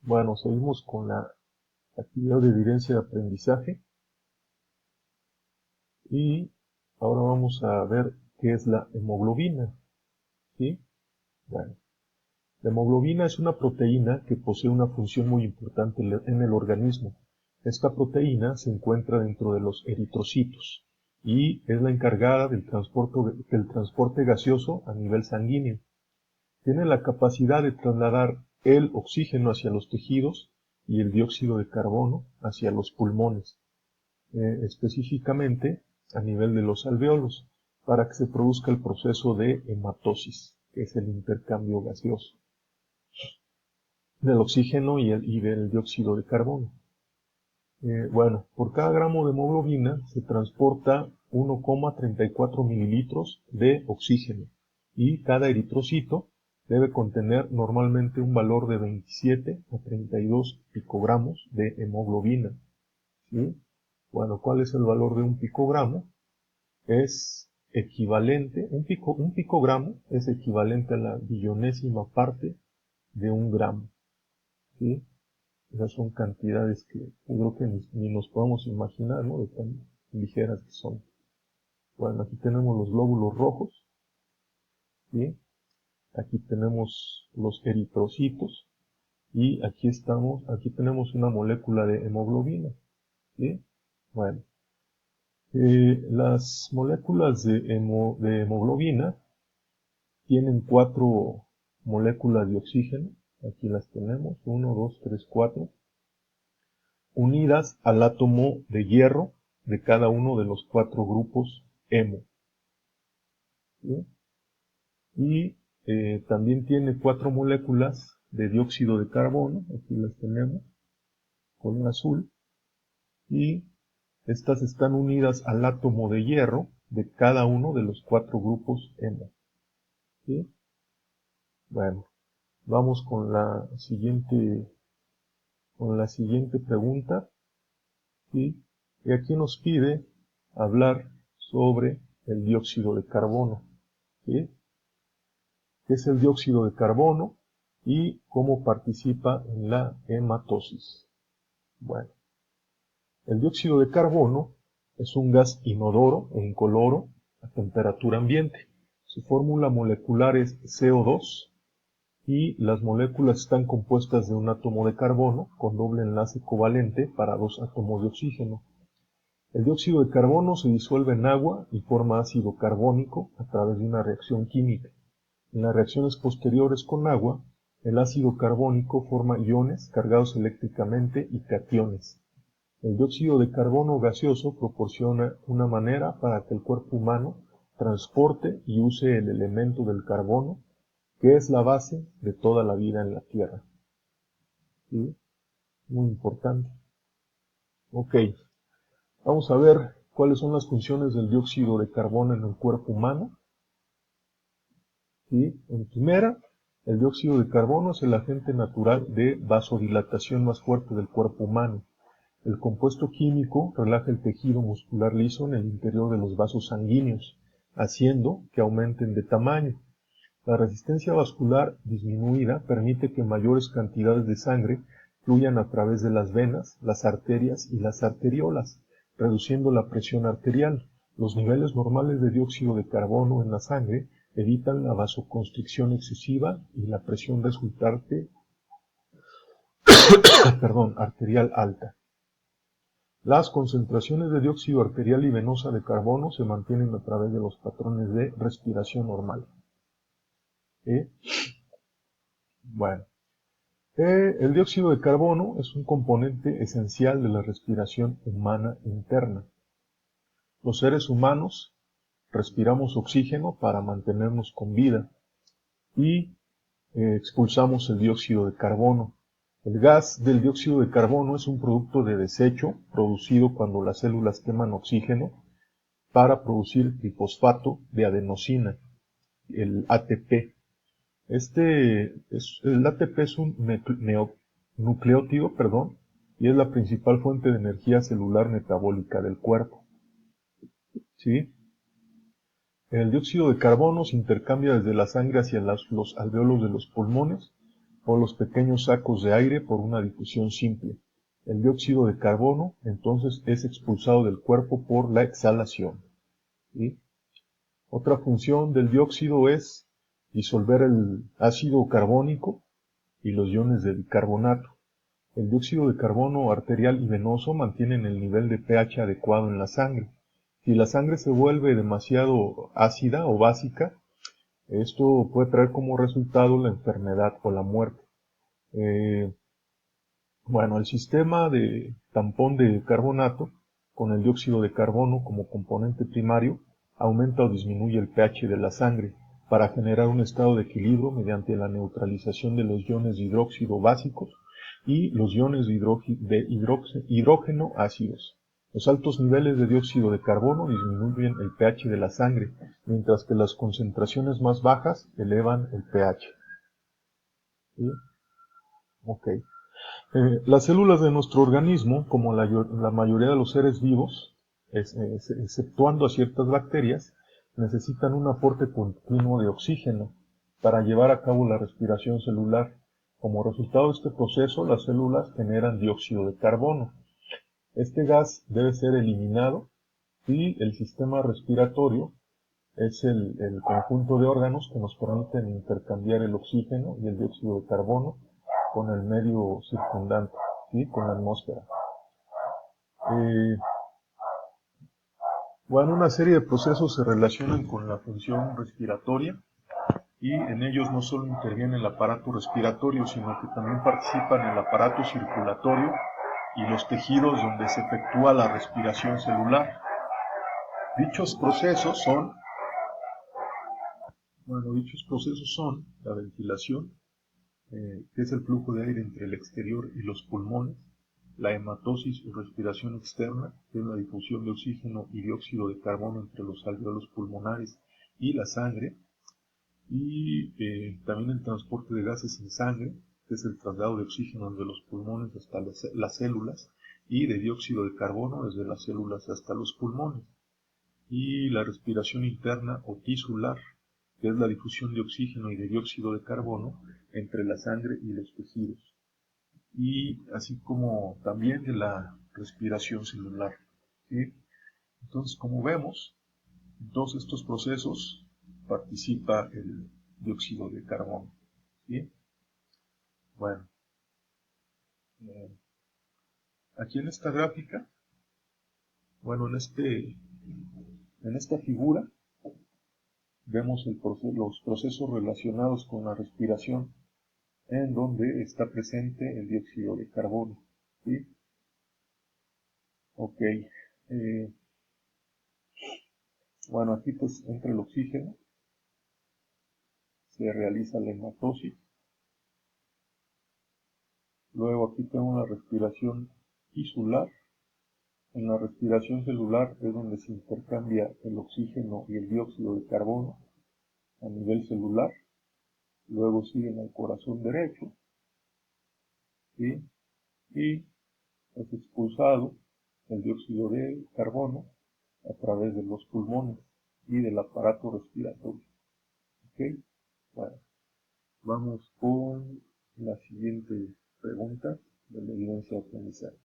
Bueno, seguimos con la actividad de evidencia de aprendizaje y ahora vamos a ver qué es la hemoglobina. ¿Sí? Bueno, la hemoglobina es una proteína que posee una función muy importante en el organismo. Esta proteína se encuentra dentro de los eritrocitos y es la encargada del transporte gaseoso a nivel sanguíneo. Tiene la capacidad de trasladar el oxígeno hacia los tejidos y el dióxido de carbono hacia los pulmones, específicamente a nivel de los alvéolos, para que se produzca el proceso de hematosis, que es el intercambio gaseoso del oxígeno y del dióxido de carbono. Bueno, por cada gramo de hemoglobina se transporta 1,34 mililitros de oxígeno y cada eritrocito debe contener normalmente un valor de 27 a 32 picogramos de hemoglobina. ¿Sí? Bueno, ¿cuál es el valor de un picogramo? Es equivalente, un picogramo es equivalente a la billonésima parte de un gramo. ¿Sí? Esas son cantidades que yo creo que ni nos podemos imaginar, ¿no? De tan ligeras que son. Bueno, aquí tenemos los glóbulos rojos, ¿sí? Aquí tenemos los eritrocitos y aquí tenemos una molécula de hemoglobina, ¿sí? Bueno, las moléculas de hemoglobina tienen 4 moléculas de oxígeno. Aquí las tenemos, 1, 2, 3, 4. Unidas al átomo de hierro de cada uno de los 4 grupos hemo. ¿Sí? Y también tiene 4 moléculas de dióxido de carbono, aquí las tenemos, color azul, y estas están unidas al átomo de hierro de cada uno de los 4 grupos hemo. ¿Sí? Bueno, vamos con la siguiente pregunta. ¿Sí? Y aquí nos pide hablar sobre el dióxido de carbono. ¿Sí? ¿Qué es el dióxido de carbono y cómo participa en la hematosis? Bueno, el dióxido de carbono es un gas inodoro e incoloro a temperatura ambiente. Su fórmula molecular es CO2 y las moléculas están compuestas de un átomo de carbono con doble enlace covalente para 2 átomos de oxígeno. El dióxido de carbono se disuelve en agua y forma ácido carbónico a través de una reacción química. En las reacciones posteriores con agua, el ácido carbónico forma iones cargados eléctricamente y cationes. El dióxido de carbono gaseoso proporciona una manera para que el cuerpo humano transporte y use el elemento del carbono, que es la base de toda la vida en la Tierra. ¿Sí? Muy importante. Ok, vamos a ver cuáles son las funciones del dióxido de carbono en el cuerpo humano. ¿Sí? En primera, el dióxido de carbono es el agente natural de vasodilatación más fuerte del cuerpo humano. El compuesto químico relaja el tejido muscular liso en el interior de los vasos sanguíneos, haciendo que aumenten de tamaño. La resistencia vascular disminuida permite que mayores cantidades de sangre fluyan a través de las venas, las arterias y las arteriolas, reduciendo la presión arterial. Los niveles normales de dióxido de carbono en la sangre evitan la vasoconstricción excesiva y la presión resultante arterial alta. Las concentraciones de dióxido arterial y venosa de carbono se mantienen a través de los patrones de respiración normal. Bueno, el dióxido de carbono es un componente esencial de la respiración humana interna. Los seres humanos respiramos oxígeno para mantenernos con vida y expulsamos el dióxido de carbono. El gas del dióxido de carbono es un producto de desecho producido cuando las células queman oxígeno para producir el fosfato de adenosina, el ATP. El ATP es un nucleótido, y es la principal fuente de energía celular metabólica del cuerpo. ¿Sí? El dióxido de carbono se intercambia desde la sangre hacia los alvéolos de los pulmones o los pequeños sacos de aire por una difusión simple. El dióxido de carbono entonces es expulsado del cuerpo por la exhalación. ¿Sí? Otra función del dióxido es disolver el ácido carbónico y los iones de bicarbonato. El dióxido de carbono arterial y venoso mantienen el nivel de pH adecuado en la sangre. Si la sangre se vuelve demasiado ácida o básica, esto puede traer como resultado la enfermedad o la muerte. El sistema de tampón de carbonato con el dióxido de carbono como componente primario aumenta o disminuye el pH de la sangre para generar un estado de equilibrio mediante la neutralización de los iones de hidróxido básicos y los iones de hidrógeno ácidos. Los altos niveles de dióxido de carbono disminuyen el pH de la sangre, mientras que las concentraciones más bajas elevan el pH. ¿Sí? Ok. Las células de nuestro organismo, como la mayoría de los seres vivos, exceptuando a ciertas bacterias, necesitan un aporte continuo de oxígeno para llevar a cabo la respiración celular. Como resultado de este proceso, las células generan dióxido de carbono. Este gas debe ser eliminado y el sistema respiratorio es el conjunto de órganos que nos permiten intercambiar el oxígeno y el dióxido de carbono con el medio circundante, ¿sí? Con la atmósfera. Una serie de procesos se relacionan con la función respiratoria y en ellos no solo interviene el aparato respiratorio, sino que también participan el aparato circulatorio y los tejidos donde se efectúa la respiración celular. Dichos procesos son la ventilación, que es el flujo de aire entre el exterior y los pulmones, la hematosis o respiración externa, que es la difusión de oxígeno y dióxido de carbono entre los alvéolos pulmonares y la sangre, y también el transporte de gases en sangre, que es el traslado de oxígeno desde los pulmones hasta las células, y de dióxido de carbono desde las células hasta los pulmones, y la respiración interna o tisular, que es la difusión de oxígeno y de dióxido de carbono entre la sangre y los tejidos, y así como también de la respiración celular. ¿Sí? Entonces, como vemos, en todos estos procesos participa el dióxido de carbono. ¿Sí? Bueno, aquí en esta gráfica, en esta figura, vemos los procesos relacionados con la respiración, en donde está presente el dióxido de carbono. ¿Sí? Ok. Aquí pues entra el oxígeno, se realiza la hematosis. Luego aquí tengo la respiración tisular. En la respiración celular es donde se intercambia el oxígeno y el dióxido de carbono a nivel celular. Luego siguen al corazón derecho, ¿sí? Y es expulsado el dióxido de carbono a través de los pulmones y del aparato respiratorio. ¿Okay? Bueno, vamos con la siguiente pregunta de la evidencia organizada.